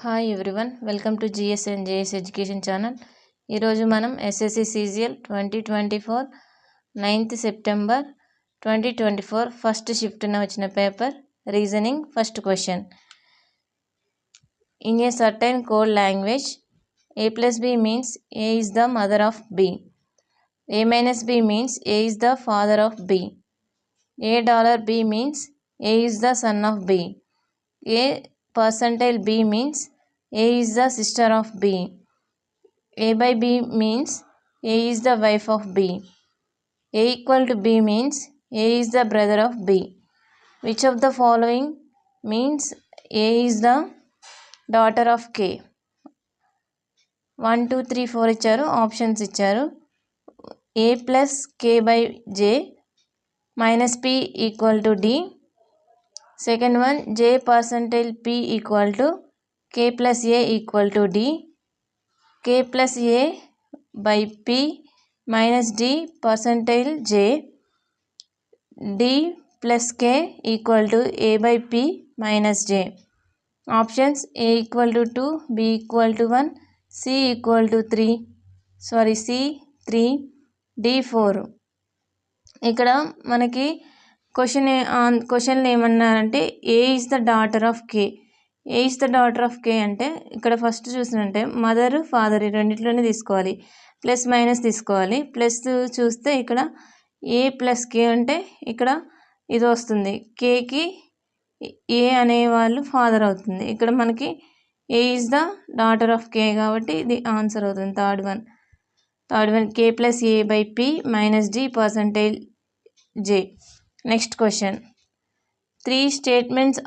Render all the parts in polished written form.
Hi everyone, welcome to GS and JS education channel. ఈరోజు మనం SSC CGL 2024 9th September 2024 first షిఫ్ట్న వచ్చిన paper reasoning. First question. In a certain code language a plus b means a is the mother of b, a minus b means a is the father of b, $b means a is the son of b, a percentile b means a is the sister of b, a by b means a is the wife of b, a equal to b means a is the brother of b. Which of the following means a is the daughter of k? 1 2 3 4 ఇచ్చారు, options ఇచ్చారు. a plus k by j minus p equal to d. Second one, j percentile p equal to k plus a equal to d. k plus a by p minus d percentile j. d plus k equal to a by p minus j. Options: a equal to 2, b equal to 1, c equal to 3, c 3, d 4. ఇక్కడ మనకి క్వశ్చన్లో ఏమన్నారంటే A is the daughter of K. A is the daughter of K అంటే ఇక్కడ first చూసినట్టే mother father రెండిట్లోనే తీసుకోవాలి, plus minus తీసుకోవాలి. Plus చూస్తే ఇక్కడ ఏ ప్లస్ కే అంటే ఇక్కడ ఇది వస్తుంది, కేకి ఏ అనేవాళ్ళు ఫాదర్ అవుతుంది. ఇక్కడ మనకి A is the daughter of K కాబట్టి ఇది ఆన్సర్ అవుతుంది. Third one K plus A by P minus D percentile J. Next question. 3 statements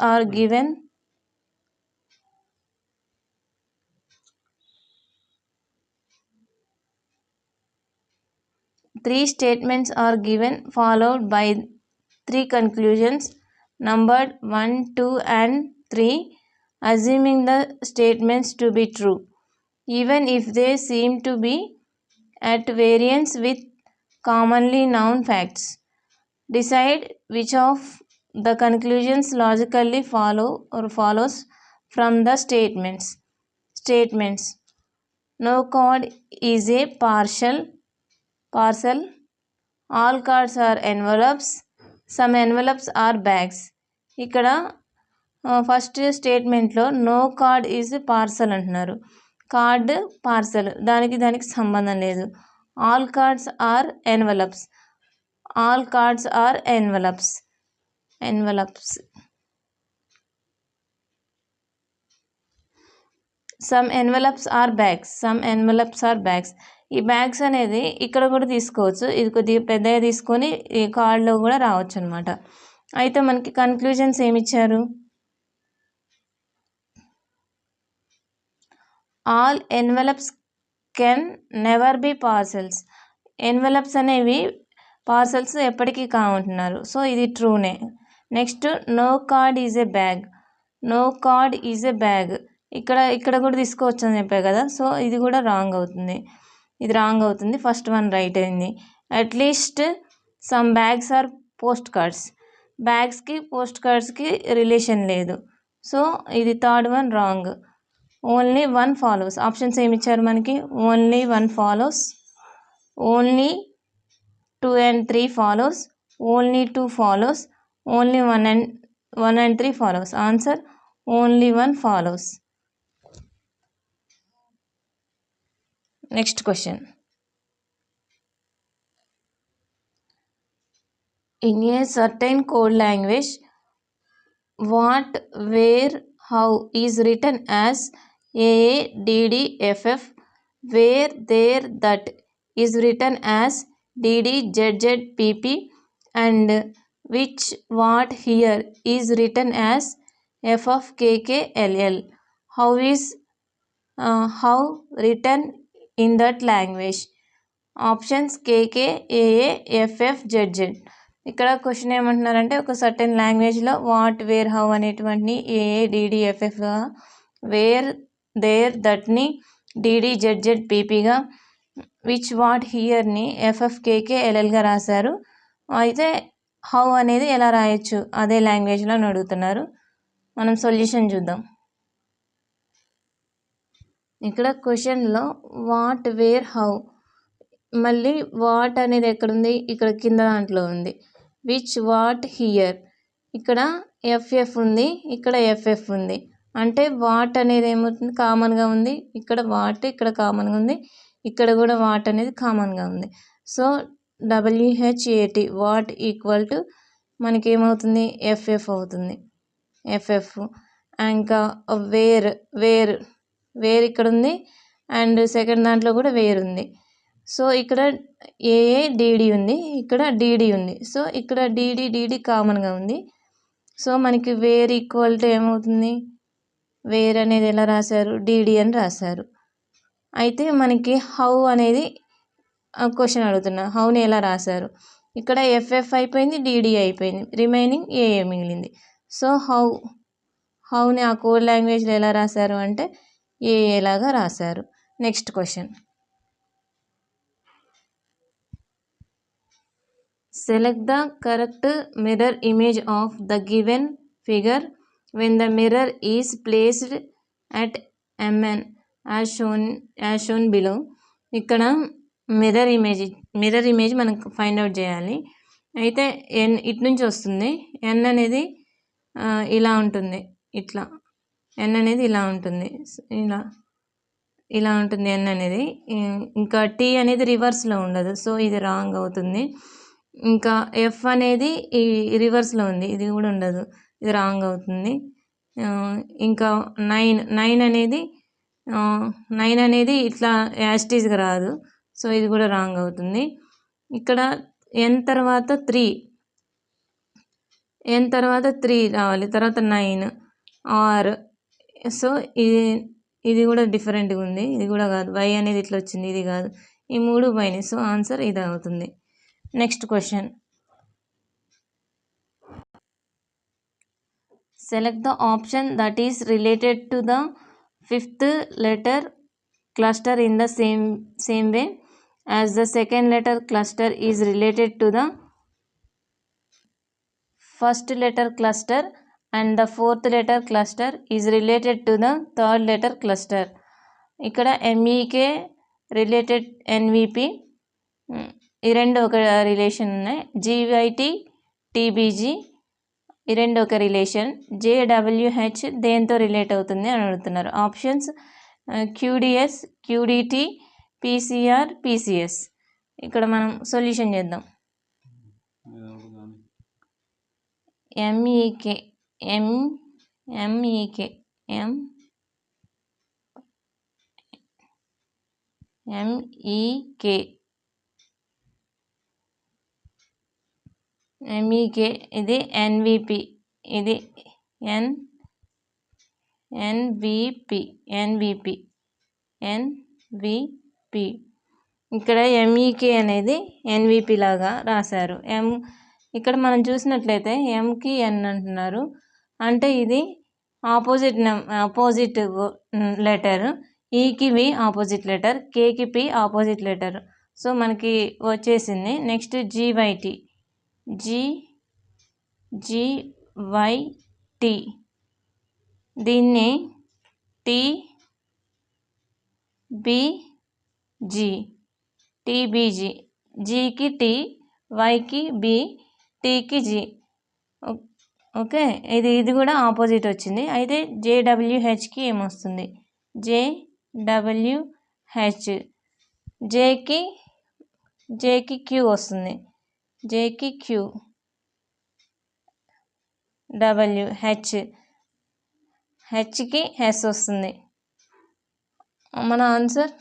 are given followed by 3 conclusions numbered 1, 2 and 3, assuming the statements to be true, even if they seem to be at variance with commonly known facts. Decide which of the conclusions logically follows from the statements. No card is a parcel. All cards are envelopes. Some envelopes are bags. ఇక్కడ first స్టేట్మెంట్లో no card is parcel అంటున్నారు. Card parcel, దానికి సంబంధం లేదు. All cards are envelopes. All cards are envelopes. Some envelopes are bags. ఈ bags అనేది ఇక్కడ కూడా తీసుకోవచ్చు, ఇది కొద్దిగా పెద్దగా తీసుకొని ఈ కార్డ్లో కూడా రావచ్చు అనమాట. అయితే మనకి కన్క్లూజన్స్ ఏమిచ్చారు? All envelopes can never be parcels. Envelopes అనేవి పార్సల్స్ ఎప్పటికీ కావంటున్నారు, సో ఇది ట్రూనే. Next, no card is a bag. ఇక్కడ కూడా తీసుకోవచ్చు అని చెప్పాయి కదా, సో ఇది కూడా రాంగ్ అవుతుంది. ఫస్ట్ వన్ రైట్ అయింది. At least some bags are postcards. బ్యాగ్స్కి పోస్ట్ కార్డ్స్కి రిలేషన్ లేదు, సో ఇది third one wrong. Only 1 follows. Options ఏమి ఇచ్చారు మనకి? Only 1 follows, only 2 and 3 follows, only 2 follows, only 1 and 3 follows. Answer only 1 follows. Next question. In a certain code language what, where, how is written as AADDFF, where, there, that is written as DDZZPP, and which, what, here is written as FFKKLL. How written in that language? Options KK, AA, FF, ZZ. ఇక్కడ question ఏమంటున్నారంటే ఒక certain లాంగ్వేజ్లో what, where, how అనేటువంటి AADDFFగా, wear, there, దట్ని DDZZPPగా, which, what, హియర్ని FFKKLLగా రాశారు. అయితే how అనేది ఎలా రాయొచ్చు అదే లాంగ్వేజ్లో అని అడుగుతున్నారు. మనం సొల్యూషన్ చూద్దాం. ఇక్కడ క్వశ్చన్లో వాట్, వేర్, హౌ, మళ్ళీ వాట్ అనేది ఎక్కడుంది, ఇక్కడ కింద దాంట్లో ఉంది. విచ్, వాట్, హియర్, ఇక్కడ ఎఫ్ఎఫ్ ఉంది, ఇక్కడ ఎఫ్ఎఫ్ ఉంది. అంటే వాట్ అనేది ఏమవుతుంది, కామన్గా ఉంది. ఇక్కడ వాట్, ఇక్కడ కామన్గా ఉంది. ఇక్కడ కూడా వాట్ అనేది కామన్గా ఉంది. So WHAT what equal to మనకి ఏమవుతుంది, ఎఫ్ఎఫ్ అవుతుంది. ఎఫ్ఎఫ్. ఇంకా వేర్, వేర్ ఇక్కడ ఉంది అండ్ సెకండ్ దాంట్లో కూడా వేర్ ఉంది. సో ఇక్కడ ఏఏ డిడి ఉంది, ఇక్కడ డిడి ఉంది. సో ఇక్కడ డిడి కామన్గా ఉంది. సో మనకి వేర్ ఈక్వల్ టు ఏమవుతుంది, వేర్ అనేది ఎలా రాశారు, డిడి అని రాశారు. అయితే మనకి హౌ అనేది క్వశ్చన్ అడుగుతున్నా, హౌని ఎలా రాశారు. ఇక్కడ ఎఫ్ఎఫ్ అయిపోయింది, డిడి అయిపోయింది, రిమైనింగ్ ఏఏ మిగిలింది. సో హౌని ఆ కోడ్ లాంగ్వేజ్లో ఎలా రాశారు అంటే ఏఏ లాగా రాశారు. Next question, select the correct mirror image of the given figure when the mirror is placed at MN as shown below. ఇక్కడ మిర్రర్ ఇమేజ్ మనం ఫైండ్ అవుట్ చేయాలి. అయితే ఎన్ ఇటు నుంచి వస్తుంది, ఎన్ అనేది ఇలా ఉంటుంది, ఇట్లా ఎన్ అనేది ఇలా ఉంటుంది, ఇలా ఉంటుంది ఎన్ అనేది. ఇంకా టీ అనేది రివర్స్లో ఉండదు, సో ఇది రాంగ్ అవుతుంది. ఇంకా ఎఫ్ అనేది ఈ రివర్స్లో ఉంది, ఇది కూడా ఉండదు, ఇది రాంగ్ అవుతుంది. ఇంకా నైన్ అనేది ఇట్లా యాస్టీస్గా రాదు, సో ఇది కూడా రాంగ్ అవుతుంది. ఇక్కడ ఎన్ తర్వాత 3 రావాలి, తర్వాత 9 ఆర్. సో ఇది కూడా డిఫరెంట్గా ఉంది, ఇది కూడా కాదు. వై అనేది ఇట్లా వచ్చింది, ఇది కాదు. ఈ 3 పోయినాయి, సో ఆన్సర్ ఇది అవుతుంది. Next question, select the option that is related to the 5th letter cluster in the same way as the second letter cluster is related to the first letter cluster and the 4th letter cluster is related to the 3rd letter cluster. ఇక్కడ MEK related NVP ఈ రెండు ఒక relation ఉన్నాయి. GYT TBG ఈ రెండు ఒక relation. JWH దేంతో relate అవుతుంది అని అడుగుతున్నారు. Options QDS, QDT, PCR, PCS. ఇక్కడ మనం సొల్యూషన్ చేద్దాం. MEK ఇది NVP, ఇది NVP. ఇక్కడ MEK అనేది NVP లాగా రాశారు. ఇక్కడ మనం చూసినట్లయితే Mకి N అంటున్నారు, అంటే ఇది ఆపోజిట్ లెటర్. ఈకి V ఆపోజిట్ లెటర్, కేకి P ఆపోజిట్ లెటర్. సో మనకి వచ్చేసింది. నెక్స్ట్ GYT దీన్ని TBG, Gకి T, Yకి B, Tకి G. ఓకే, ఇది కూడా ఆపోజిట్ వచ్చింది. అయితే JWHకి ఏమొస్తుంది, JWH, Jకి Q వస్తుంది, Jకి Q, Hకి S వస్తుంది. మన ఆన్సర్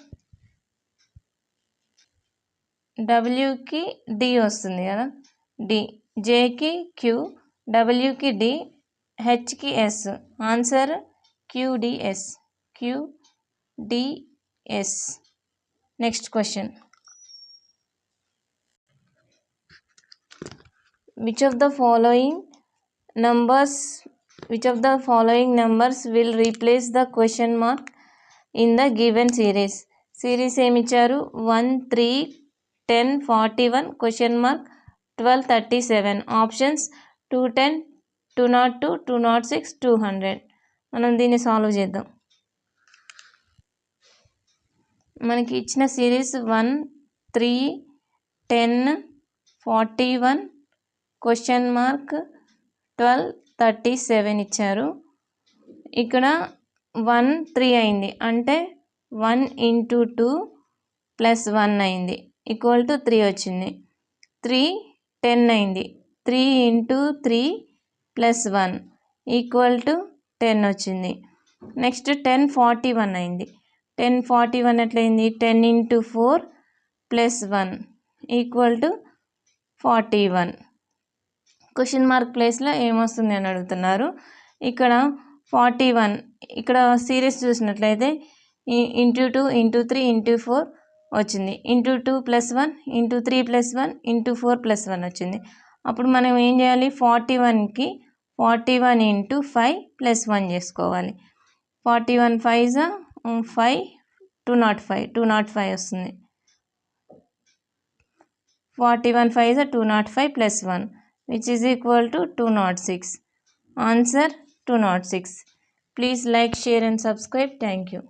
Wకి D వస్తుంది కదా, D. Jకి Q, Wకి D, Hకి S. Answer QDS. Next question, which of the following numbers will replace the question mark in the given series. Series ఏమి ఇచ్చారు, 1, 3, 10, 41, క్వశ్చన్ మార్క్ 12, 37. ఆప్షన్స్ 210, 202, 206, 200. మనం దీన్ని solve చేద్దాం. మనకి ఇచ్చిన సిరీస్ 1, 3, 10, 41, క్వశ్చన్ మార్క్ 12, 37 ఇచ్చారు. ఇక్కడ 1, 3 అయింది, అంటే 1 × 2 + 1 అయింది ఈక్వల్ టు 3 వచ్చింది. 3, 10 అయింది, 3 × 3 + 1 ఈక్వల్ టు 10 వచ్చింది. నెక్స్ట్ 10, 41 అయింది. 10, 41 ఎట్లయింది? 10 × 4 + 1 ఈక్వల్ టు 41. క్వశ్చన్ మార్క్ ప్లేస్లో ఏమొస్తుంది అని అడుగుతున్నారు. ఇక్కడ 41, ఇక్కడ సిరీస్ చూసినట్లయితే × 2 × 3 × 4 వచ్చింది. × 2 + 1 × 3 + 1 × 4 + 1 వచ్చింది. అప్పుడు మనం ఏం చేయాలి? 41కి 41 × 5 + 1 చేసుకోవాలి. 41 5s 5, 205, 205 వస్తుంది. 41 5s 205 + 1 which is equal to 206. Answer 206. Please like, share and subscribe. Thank you.